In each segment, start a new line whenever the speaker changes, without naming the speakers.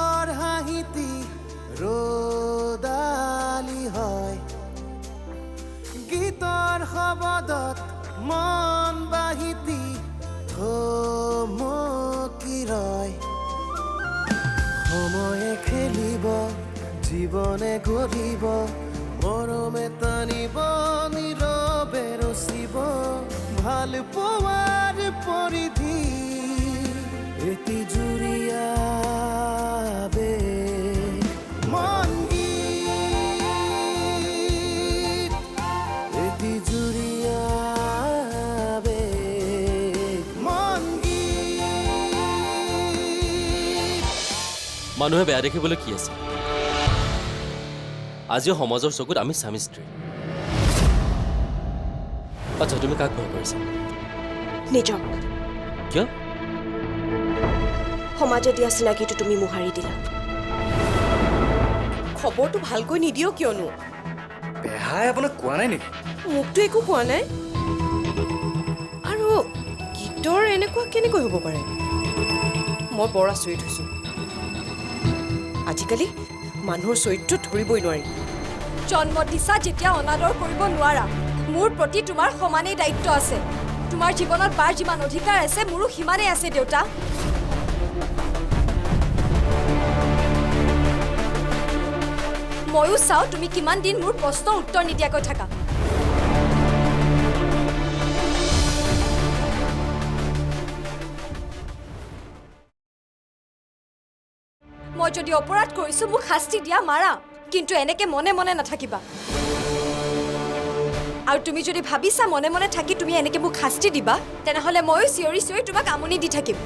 গীতৰ হাঁহিতি ৰদালি হয় গীতৰ শব্দত মন বাহিতি থমকি ৰয় সময়ে খেলিব জীৱনে গঢ়িব মৰমে টানিব নীৰৱে ৰচিব ভাল পোৱাৰ পৰিধি এটি জুৰিয়াবে মন গীত এটি জুৰিয়াবে মন গীত
মানুহে বেয়া দেখিবলৈ কি আছে আজিও সমাজৰ চকুত আমি স্বামী স্ত্ৰী আচ্ছা তুমি কাক ভয় কৰিছা
নিজক
কিয়
সমাজে দিয়া চিনাকিটো তুমি মোহাৰি দিলা খবৰটো ভালকৈ নিদিও কিয়নো
বেহাই আপোনাক কোৱা নাই নেকি
মোকতো একো কোৱা নাই আৰু গীতৰ এনেকুৱা কেনেকৈ হ'ব পাৰে মই বৰ আচৰিত হৈছোঁ আজিকালি মানুহৰ চৰিত্ৰ ধৰিবই নোৱাৰি
জন্ম দিছা যেতিয়া অনাদৰ কৰিব নোৱাৰা মোৰ প্ৰতি তোমাৰ সমানেই দায়িত্ব আছে তোমাৰ জীৱনত বাৰ যিমান অধিকাৰ আছে মোৰো সিমানেই আছে দেউতা ময়ো চাওঁ তুমি কিমান দিন মোৰ প্ৰশ্নৰ উত্তৰ নিদিয়াকৈ থাকা মই যদি অপৰাধ কৰিছো মোক শাস্তি দিয়া মাৰা কিন্তু এনেকে মনে মনে নাথাকিবা আৰু তুমি যদি ভাবিছা মনে মনে থাকি তুমি এনেকে মোক শাস্তি দিবা তেনেহলে ময়ো চিঞৰি চিঞৰি তোমাক আমনি দি থাকিম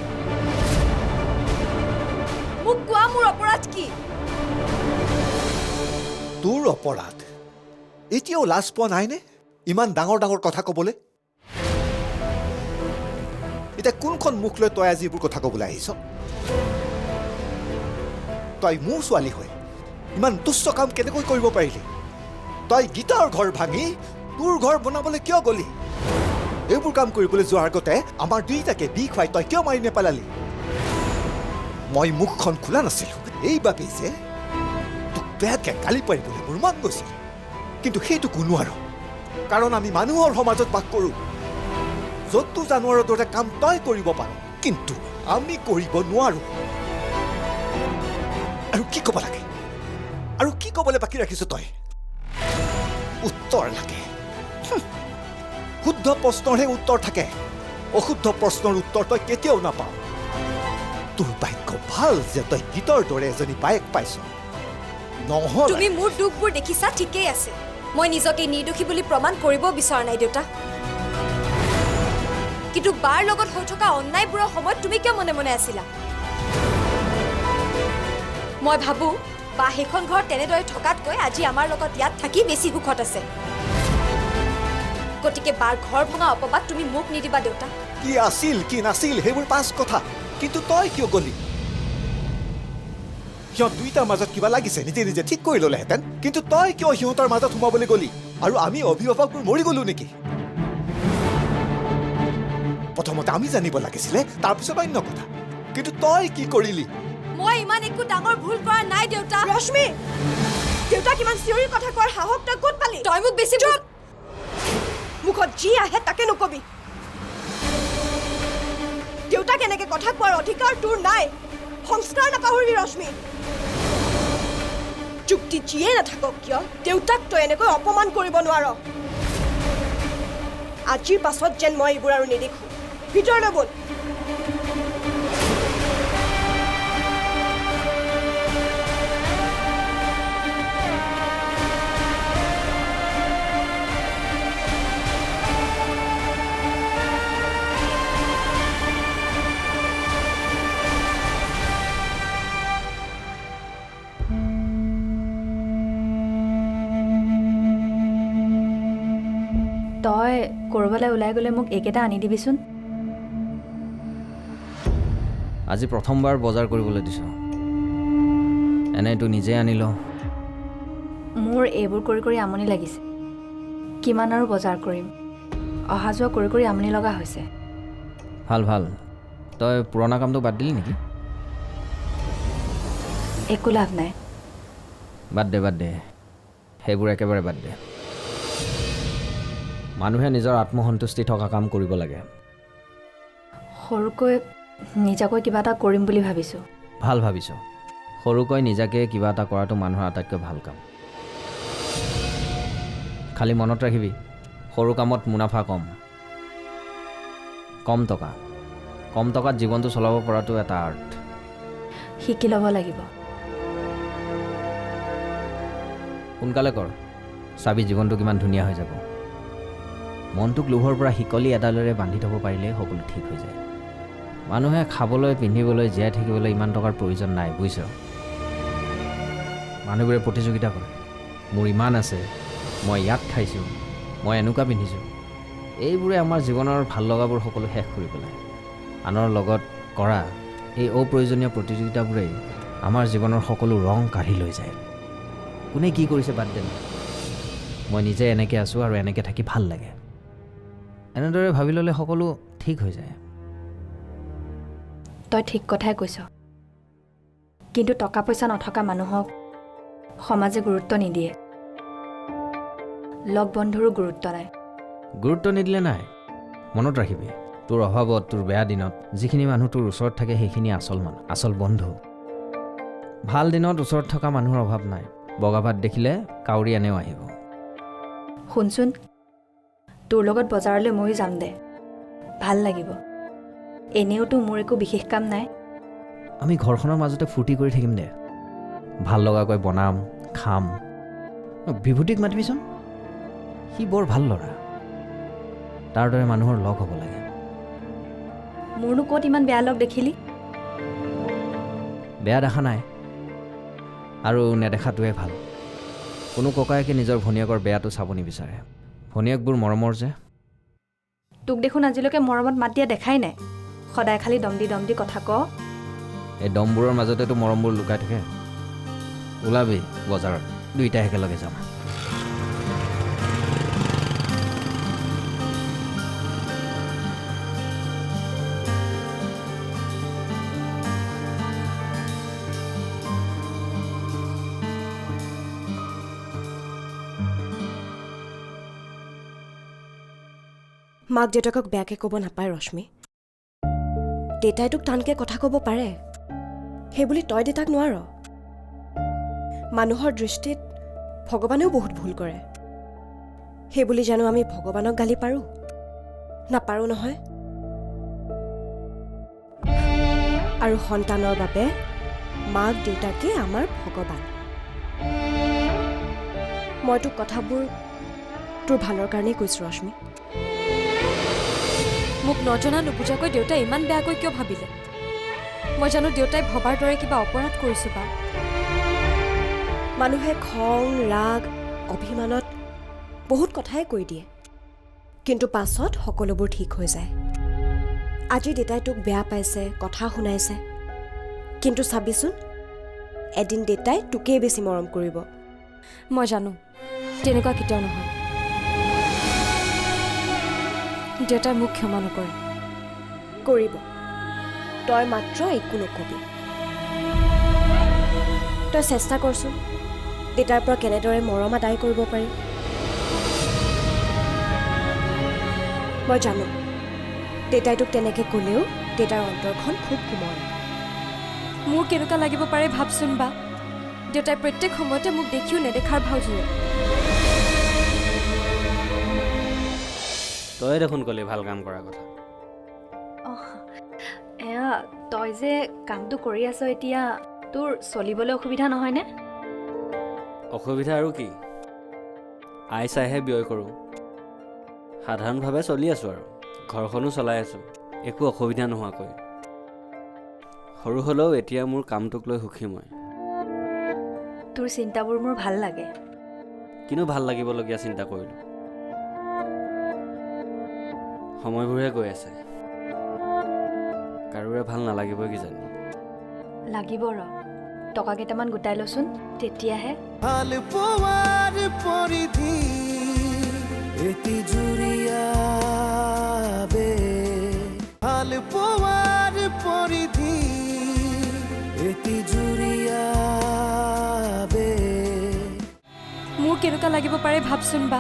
মোক কোৱা মোৰ অপৰাধ কি
তোৰ অপৰাধ এতিয়াও লাজ পোৱা নাইনে ইমান ডাঙৰ ডাঙৰ কথা ক'বলৈ এতিয়া কোনখন মুখ লৈ তই আজি এইবোৰ কথা ক'বলৈ আহিছ তই মোৰ ছোৱালী হৈ ইমান তুচ্ছ কাম কেনেকৈ কৰিব পাৰিলি তই গীতৰ ঘৰ ভাঙি তোৰ ঘৰ বনাবলৈ কিয় গলি এইবোৰ কাম কৰিবলৈ যোৱাৰ আগতে আমাৰ দুইটাকে বিষ খুৱাই তই কিয় মাৰি নেপেলালি মই মুখখন খোলা নাছিলো এইবাবেই যে তোক বেয়াকে গালি পাৰিবলৈ মোৰ মন গৈছিল কিন্তু সেইটোকো নোৱাৰো কাৰণ আমি মানুহৰ সমাজত বাস কৰোঁ জন্তু জানোৱাৰৰ দৰে কাম তই কৰিব পাৰ কিন্তু আমি কৰিব নোৱাৰো আৰু কি ক'ব লাগে আৰু কি ক'বলৈ বাকী ৰাখিছ তই উত্তৰ লাগে শুদ্ধ প্ৰশ্নৰহে উত্তৰ থাকে অশুদ্ধ প্ৰশ্নৰ উত্তৰ তই কেতিয়াও নাপাৱ তোৰ ভাগ্য ভাল যে তই গীতৰ দৰে এজনী বায়েক পাইছ নহ'লে
তুমি মোৰ দুখবোৰ দেখিছা ঠিকেই আছে মই নিজকে নিৰ্দোষী বুলি প্ৰমাণ কৰিব বিচৰা নাই দেউতা কিন্তু বাৰ লগত হৈ থকা অন্যায়বোৰৰ সময়ত তুমি কিয় মনে মনে আছিলা মই ভাবো বা সেইখন ঘৰ তেনেদৰে থকাতকৈ আজি আমাৰ লগত ইয়াত থাকি বেছি সুখত আছে গতিকে বাৰ ঘৰ ভঙা অপবাদ তুমি মোক নিদিবা দেউতা
কি আছিল কি নাছিল সেইবোৰ পাঁচ কথা কিন্তু তই কিয় গলি সিহঁত দুইটাৰ মাজত কিবা লাগিছে নিজে নিজে ঠিক কৰি ল'লেহেঁতেন কিন্তু তই কিয় সিহঁতৰ মাজত সোমাবলৈ গলি আৰু আমি অভিভাৱকবোৰ মৰি গলো নেকি প্ৰথমতে আমি জানিব লাগিছিলে তাৰপিছত অন্য কথা কিন্তু তই কি কৰিলি
মই ইমান একো ডাঙৰ ভুল কৰা নাই দেউতা
ৰশ্মি দেউতাক ইমান চিঞৰি কথা কোৱাৰ সাহস তই ক'ত পালি
তই মোক বেছি
মুখত যি আহে তাকে নকবি দেউতাক এনেকে কথা কোৱাৰ অধিকাৰ তোৰ নাই সংস্কাৰ নাপাহৰিবি ৰশ্মি যুক্তি যিয়ে নাথাকক কিয় দেউতাক তই এনেকৈ অপমান কৰিব নোৱাৰ আজিৰ পাছত যেন মই এইবোৰ আৰু নেদেখো ভিতৰলৈ ব'ল
তই ক'ৰবালৈ ওলাই গ'লে মোক এইকেইটা আনি দিবিচোন
আজি প্ৰথমবাৰ বজাৰ কৰিবলৈ দিছোঁ এনেইতো নিজে আনি ল
মোৰ এইবোৰ কৰি কৰি আমনি লাগিছে কিমান আৰু বজাৰ কৰিম অহা যোৱা কৰি কৰি আমনি লগা হৈছে
ভাল ভাল তই পুৰণা কামটো বাদ দিলি নেকি
একো লাভ নাই।
বাদ দে সেইবোৰ একেবাৰে বাদ দে। মানুহে নিজৰ আত্মসন্তুষ্টি থকা কাম কৰিব লাগে।
সৰুকৈ নিজাকৈ কিবা এটা কৰিম বুলি ভাবিছোঁ।
ভাল ভাবিছ। সৰুকৈ নিজাকে কিবা এটা কৰাটো মানুহৰ আটাইতকৈ ভাল কাম। খালি মনত ৰাখিবি, সৰু কামত মুনাফা কম টকাত জীৱনটো চলাব পৰাটো এটা আৰ্ট।
শিকি ল'ব লাগিব।
সোনকালে কৰ, চাবি জীৱনটো কিমান ধুনীয়া হৈ যাব। মনটোক লোভৰ পৰা শিকলি এডালেৰে বান্ধি থ'ব পাৰিলেই সকলো ঠিক হৈ যায়। মানুহে খাবলৈ পিন্ধিবলৈ জীয়াই থাকিবলৈ ইমান টকাৰ প্ৰয়োজন নাই, বুজিছ? মানুহবোৰে প্ৰতিযোগিতা কৰে, মোৰ ইমান আছে, মই ইয়াত খাইছোঁ, মই এনেকুৱা পিন্ধিছোঁ। এইবোৰে আমাৰ জীৱনৰ ভাল লগাবোৰ সকলো শেষ কৰি পেলায়। আনৰ লগত কৰা এই অপ্ৰয়োজনীয় প্ৰতিযোগিতাবোৰেই আমাৰ জীৱনৰ সকলো ৰং কাঢ়ি লৈ যায়। কোনে কি কৰিছে বাদ দে। মই নিজে এনেকৈ আছোঁ আৰু এনেকৈ থাকি ভাল লাগে। এনেদৰে ভাবি ল'লে সকলো ঠিক হৈ যায়।
তই ঠিক কথাই কৈছ, কিন্তু টকা পইচা নথকা মানুহক সমাজে গুৰুত্ব নিদিয়ে। লগ বন্ধুৰো গুৰুত্ব নাই।
গুৰুত্ব নিদিলে নাই। মনত ৰাখিবি, তোৰ অভাৱত, তোৰ বেয়া দিনত যিখিনি মানুহ তোৰ ওচৰত থাকে সেইখিনি আচল মানুহ, আচল বন্ধু। ভাল দিনত ওচৰত থকা মানুহৰ অভাৱ নাই। বগা ভাত দেখিলে কাউৰী এনেও আহিব।
শুনচোন, তোৰ লগত বজাৰলৈ ময়ো যাম দে, ভাল লাগিব। এনেওতো মোৰ একো বিশেষ কাম নাই।
আমি ঘৰখনৰ মাজতে ফূৰ্তি কৰি থাকিম দে। ভাল লগাকৈ বনাম, খাম। বিভূতিক মাতিবিচোন, সি বৰ ভাল ল'ৰা। তাৰ দৰে মানুহৰ লগ হ'ব লাগে।
মোৰনো ক'ত ইমান বেয়া লগ দেখিলি?
বেয়া দেখা নাই, আৰু নেদেখাটোৱে ভাল। কোনো ককায়েকে নিজৰ ভনীয়েকৰ বেয়াটো চাব নিবিচাৰে। ভনীয়েকবোৰ মৰমৰ যে।
তোক দেখোন আজিলৈকে মৰমত মাত দিয়া দেখাই নাই। সদায় খালি দম দি কথা ক।
এই দমবোৰৰ মাজতেতো মৰমবোৰ লুকাই থাকে। ওলাবি বজাৰত, দুইটাই একেলগে যাম।
মাক দেউতাকক বেয়াকৈ ক'ব নাপায় ৰশ্মি। দেউতাই তোক টানকৈ কথা ক'ব পাৰে, সেইবুলি তই দেউতাক নোৱাৰ। মানুহৰ দৃষ্টিত ভগৱানেও বহুত ভুল কৰে, সেইবুলি জানো আমি ভগৱানক গালি পাৰোঁ? নাপাৰোঁ নহয়। আৰু সন্তানৰ বাবে মাক দেউতাকে আমাৰ ভগৱান। মই তোক কথাবোৰ তোৰ ভালৰ কাৰণেই কৈছোঁ ৰশ্মি।
মোক নজনা নুবুজাকৈ দেউতাই ইমান বেয়াকৈ কিয় ভাবিলে? মই জানো দেউতাই ভবাৰ দৰে কিবা অপৰাধ কৰিছোঁ বা?
মানুহে খং, ৰাগ, অভিমানত বহুত কথাই কৈ দিয়ে, কিন্তু পাছত সকলোবোৰ ঠিক হৈ যায়। আজি দেউতাই তোক বেয়া পাইছে, কথা শুনাইছে, কিন্তু চাবিচোন এদিন দেউতাই তোকেই বেছি মৰম কৰিব।
মই জানো তেনেকুৱা কেতিয়াও নহয়। দেউতাই মোক ক্ষমা নকৰে।
কৰিব, তই মাত্ৰ একো নকবি। তই চেষ্টা কৰচোন দেউতাৰ পৰা কেনেদৰে মৰম আদায় কৰিব পাৰি। মই জানো দেউতাই তোক তেনেকৈ ক'লেও দেউতাৰ অন্তৰখন খুব কোমল।
মোৰ কেনেকুৱা লাগিব পাৰে ভাবচোন বা। দেউতাই প্ৰত্যেক সময়তে মোক দেখিও নেদেখাৰ ভাও জুৰে।
তই দেখোন ক'লি ভাল কাম কৰাৰ কথা।
এয়া তই যে কামটো কৰি আছ এতিয়া, তোৰ চলিবলৈ অসুবিধা নহয়নে?
অসুবিধা আৰু কি, আই চাইহে ব্যয় কৰোঁ। সাধাৰণভাৱে চলি আছোঁ আৰু ঘৰখনো চলাই আছোঁ, একো অসুবিধা নোহোৱাকৈ। সৰু হ'লেও এতিয়া মোৰ কামটোক লৈ সুখী মই।
তোৰ চিন্তাবোৰ মোৰ ভাল লাগে।
কিনো ভাল লাগিবলগীয়া চিন্তা কৰিলোঁ? সময়বোৰহে গৈ আছে, কাৰোৰে ভাল নালাগিবই কিজানি।
লাগিব ৰ, টকা কেইটামান গোটাই লচোন, তেতিয়াহে।
ভাল পোৱাৰ পৰিধি এটি জুৰিয়াবে, ভাল পোৱাৰ পৰিধি এটি জুৰিয়া
মোৰ কেনেকুৱা লাগিব পাৰে ভাবচোন বা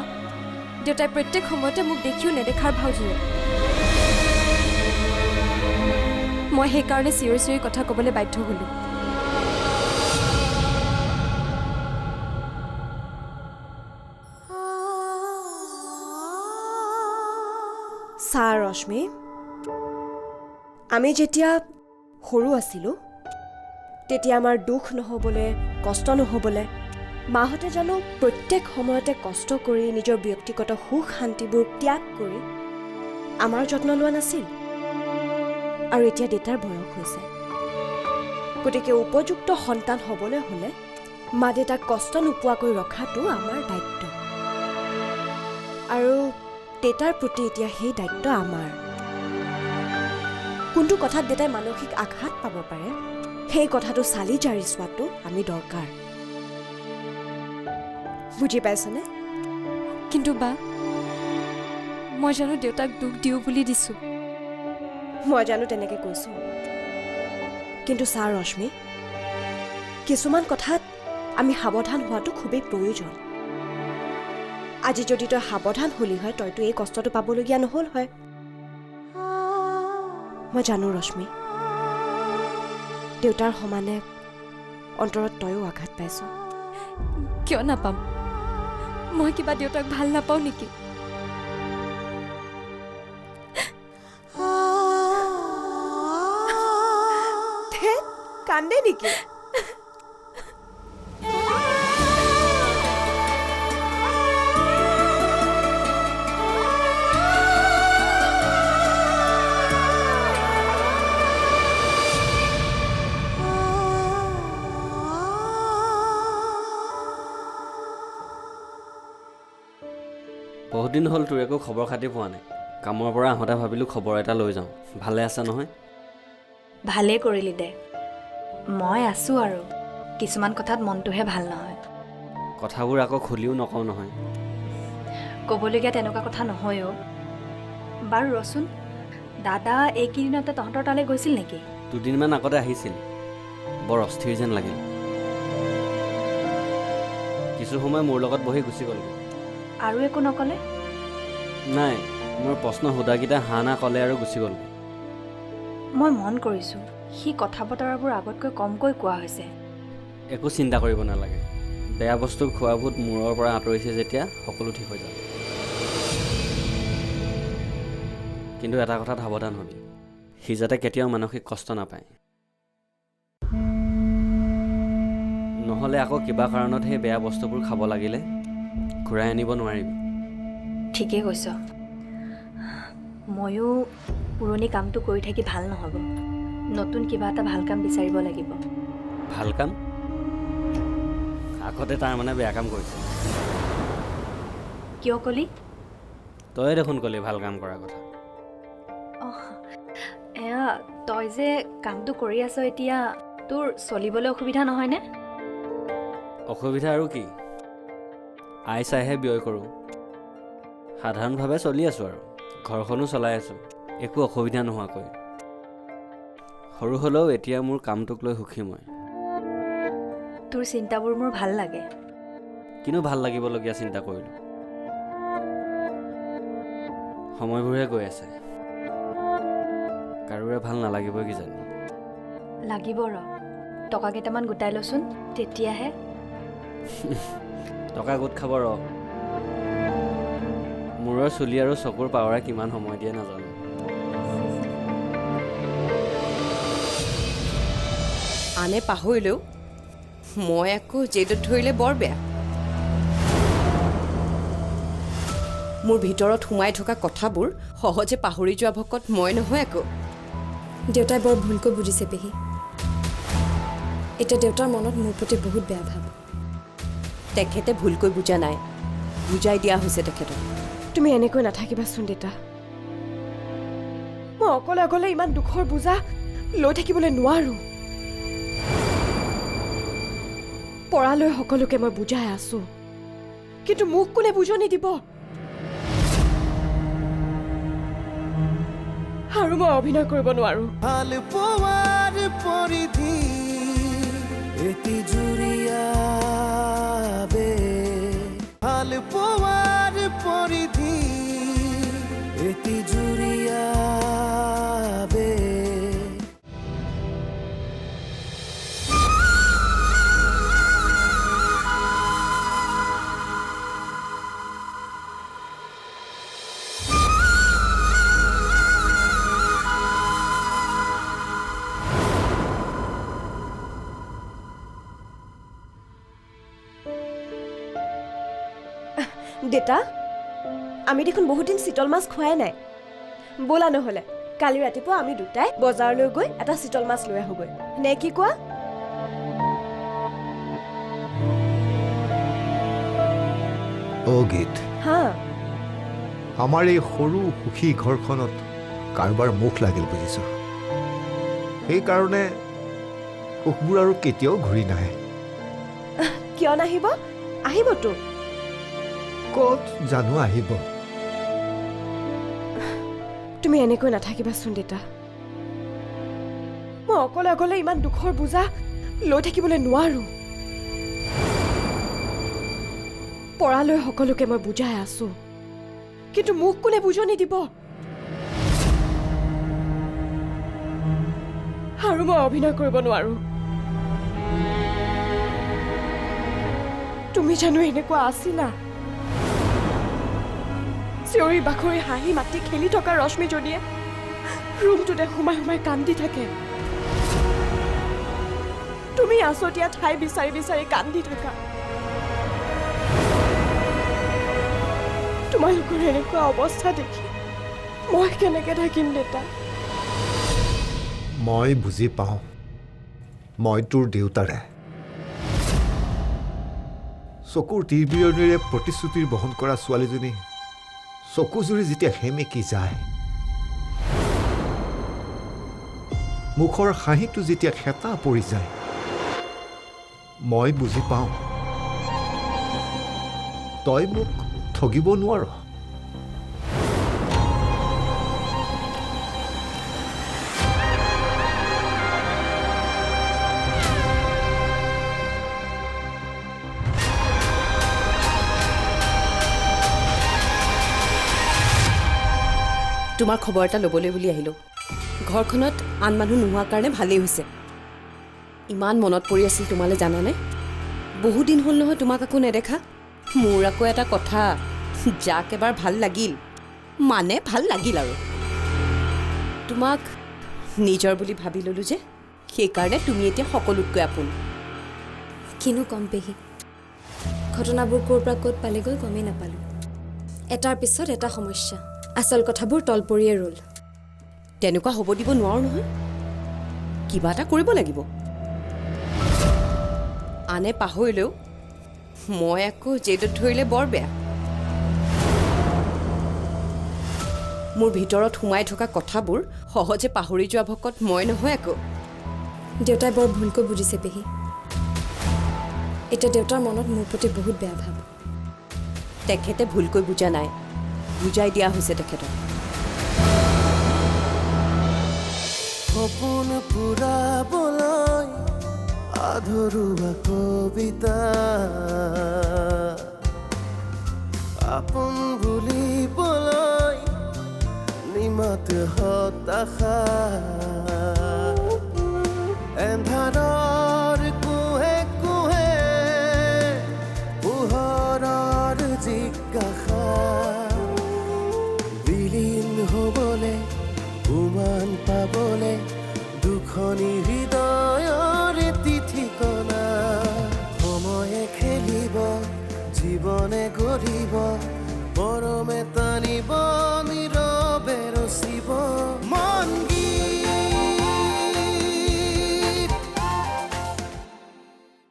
দেউতাই প্ৰত্যেক সময়তে মোক দেখিও নেদেখাৰ ভাও জুৰে মই সেইকাৰণে চিঞৰি চিঞৰি কথা ক'বলৈ বাধ্য হ'লোঁ
চা ৰশ্মি আমি যেতিয়া সৰু আছিলোঁ তেতিয়া আমাৰ দুখ নহ'বলৈ কষ্ট নহ'বলৈ মাহঁতে জানো প্ৰত্যেক সময়তে কষ্ট কৰি নিজৰ ব্যক্তিগত সুখ শান্তিবোৰ ত্যাগ কৰি আমাৰ যত্ন লোৱা নাছিল আৰু এতিয়া দেউতাৰ বয়স হৈছে গতিকে উপযুক্ত সন্তান হ'বলৈ হ'লে মা দেউতাক কষ্ট নোপোৱাকৈ ৰখাটো আমাৰ দায়িত্ব আৰু দেউতাৰ প্ৰতি এতিয়া সেই দায়িত্ব আমাৰ কোনটো কথাত দেউতাই মানসিক আঘাত পাব পাৰে সেই কথাটো চালি জাৰি চোৱাটো আমি দৰকাৰ বুজি পাইছনে
কিন্তু বা মই জানো দেউতাক দুখ দিওঁ বুলি দিছোঁ
মই জানো তেনেকৈ কৈছোঁ কিন্তু চা ৰশ্মি কিছুমান কথাত আমি সাৱধান হোৱাটো খুবেই প্ৰয়োজন আজি যদি তই সাৱধান হলি হয় তইতো এই কষ্টটো পাবলগীয়া নহ'ল হয় মই জানো ৰশ্মি দেউতাৰ সমানে অন্তৰত তয়ো আঘাত পাইছ
কিয় নাপাম মই কিবা দেউতাক ভাল নাপাওঁ নেকি
কান্দে নেকি
বহুত দিন হ'ল তোৰ একো খবৰ খাতি পোৱা নাই কামৰ পৰা আহোঁতে ভাবিলোঁ খবৰ এটা লৈ যাওঁ ভালে আছে নহয়
ভালেই কৰিলি দে মই আছোঁ আৰু কিছুমান কথাত মনটোহে ভাল নহয়
কথাবোৰ আকৌ খুলিও নকওঁ নহয়
ক'বলগীয়া তেনেকুৱা কথা নহয় অ' বাৰু ৰচোন দাদা এইকেইদিনতে তহঁতৰ তালৈ গৈছিল নেকি
দুদিনমান আগতে আহিছিল বৰ অস্থিৰ যেন লাগিল কিছু সময় মোৰ লগত বহি গুচি গ'লগৈ
আৰু একো নক'লে
নাই মোৰ প্ৰশ্ন সোধাকেইটা হা না ক'লে আৰু গুচি গ'ল
মই মন কৰিছোঁ সি কথা বতৰাবোৰ আগতকৈ কমকৈ কোৱা হৈছে
একো চিন্তা কৰিব নালাগে বেয়া বস্তু খোৱাবোৰত মূৰৰ পৰা আঁতৰিছে যেতিয়া সকলো ঠিক হৈ যাব কিন্তু এটা কথাত সাৱধান হ'বি সি যাতে কেতিয়াও মানসিক কষ্ট নাপায় নহ'লে আকৌ কিবা কাৰণত সেই বেয়া বস্তুবোৰ খাব লাগিলে ঘূৰাই আনিব নোৱাৰিবি
ঠিকেই কৈছ ময়ো পুৰণি কামটো কৰি থাকি ভাল নহ'ব নতুন কিবা এটা ভাল কাম বিচাৰিব লাগিব
ভাল কাম আগতে তাৰমানে বেয়া কাম কৰিছে
কিয় ক'লি
তয়ে দেখোন ক'লি ভাল কাম কৰাৰ কথা
অঁ এয়া তই যে কামটো কৰি আছ এতিয়া তোৰ চলিবলৈ অসুবিধা নহয়নে
অসুবিধা আৰু কি আই চাইহে ব্যয় কৰোঁ সাধাৰণভাৱে চলি আছোঁ আৰু ঘৰখনো চলাই আছোঁ একো অসুবিধা নোহোৱাকৈ সৰু হ'লেও এতিয়া মোৰ কামটোক লৈ সুখী মই
তোৰ চিন্তাবোৰ মোৰ ভাল লাগে
কিনো ভাল লাগিবলগীয়া চিন্তা কৰিলোঁ সময়বোৰহে গৈ আছে কাৰোৰে ভাল নালাগিবই কিজানি
লাগিব ৰ টকা কেইটামান গোটাই লচোন তেতিয়াহে
টকা গোট খাব ৰ মূৰৰ চুলি আৰু চকুৰ পাৱৰে কিমান সময় দিয়ে নাজানো
আনে পাহৰিলেও মই আকৌ জেদত ধৰিলে বৰ বেয়া মোৰ ভিতৰত সোমাই থকা কথাবোৰ সহজে পাহৰি যোৱা ভকত মই নহয় আকৌ
দেউতাই বৰ ভুলকৈ বুজিছে পেহী এতিয়া দেউতাৰ মনত মোৰ প্ৰতি বহুত বেয়া ভাৱ
তেখেতে ভুলকৈ বুজা নাই বুজাই দিয়া হৈছে তেখেতক
তুমি এনেকৈ নাথাকিবাচোন দেউতা মই অকলে অকলে ইমান দুখৰ বোজা লৈ থাকিবলৈ নোৱাৰোঁ পৰালৈ সকলোকে মই বুজাই আছোঁ কিন্তু মোক কোনে বুজনি দিব আৰু মই অভিনয় কৰিব নোৱাৰোঁ
ভাল পোৱাৰ পৰিধি এটি জুৰিয়াবে পোৱাৰ পৰিধি এটি জুৰিয়াবে
দেতা আমি দেখোন বহুত দিন চিতল মাছ খোৱাই নাই ব'লা নহ'লে কালি ৰাতিপুৱা আমি দুটাই বজাৰলৈ গৈ এটা চিতল মাছ লৈ আহোগৈ নে কি কোৱা
অ' গীত
হা
আমাৰ এই সৰু সুখী ঘৰখনত কাৰোবাৰ মুখ লাগিল বুজিছ সেইকাৰণে সুখবোৰ আৰু কেতিয়াও ঘূৰি নাহে
কিয় নাহিব আহিবতো
ক'ত জানো আহিব
তুমি এনেকৈ নাথাকিবাচোন দেতা মই অকলে অকলে ইমান দুখৰ বোজা লৈ থাকিবলৈ নোৱাৰো পৰালৈ সকলোকে মই বুজাই আছো কিন্তু মোক কোনে বুজনি দিব আৰু মই অভিনয় কৰিব নোৱাৰো তুমি জানো এনেকুৱা আছিলা চিঞৰি বাখৰি হাঁহি মাতি খেলি থকা ৰশ্মিজনীয়ে ৰুমটোতে সোমাই সোমাই কান্দি থাকে তুমি আছতীয়া ঠাই বিচাৰি বিচাৰি কান্দি থাকা তোমালোকৰ এনেকুৱা অৱস্থা দেখি মই কেনেকে থাকিম দেতা
মই বুজি পাওঁ মই তোৰ দেউতাৰে চকুৰ তীৰবিৰণিৰে প্ৰতিশ্ৰুতিৰ বহন কৰা ছোৱালীজনী চকুজুৰি যেতিয়া সেমেকি যায় মুখৰ হাঁহিটো যেতিয়া খেতা পৰি যায় মই বুজি পাওঁ তই মোক ঠগিব নোৱাৰ
তোমাৰ খবৰ এটা ল'বলৈ বুলি আহিলোঁ ঘৰখনত আন মানুহ নোহোৱাৰ কাৰণে ভালেই হৈছে ইমান মনত পৰি আছিল তোমালৈ জানানে বহুদিন হ'ল নহয় তোমাক আকৌ নেদেখা মোৰ আকৌ এটা কথা যাক এবাৰ ভাল লাগিল মানে ভাল লাগিল আৰু তোমাক নিজৰ বুলি ভাবি ল'লোঁ যে সেইকাৰণে তুমি এতিয়া সকলোতকৈ আপোন
কিনো কম পেহী ঘটনাবোৰ ক'ৰ পৰা ক'ত পালেগৈ গমেই নাপালোঁ এটাৰ পিছত এটা সমস্যা আচল কথাবোৰ তল পৰিয়ে ৰ'ল
তেনেকুৱা হ'ব দিব নোৱাৰো নহয় কিবা এটা কৰিব লাগিব আনে পাহৰিলেও মই আকৌ জেদত ধৰিলে বৰ বেয়া মোৰ ভিতৰত সোমাই থকা কথাবোৰ সহজে পাহৰি যোৱা ভকত মই নহয় আকৌ
দেউতাই বৰ ভুলকৈ বুজিছে পেহী এতিয়া দেউতাৰ মনত মোৰ প্ৰতি বহুত বেয়া ভাৱ
তেখেতে ভুলকৈ বুজা নাই বুজাই দিয়া হৈছে তেখেতক
সপোন পুৰাবলৈ আধৰুৱা কবিতা আপোন বুলিবলৈ নিমত হতাশা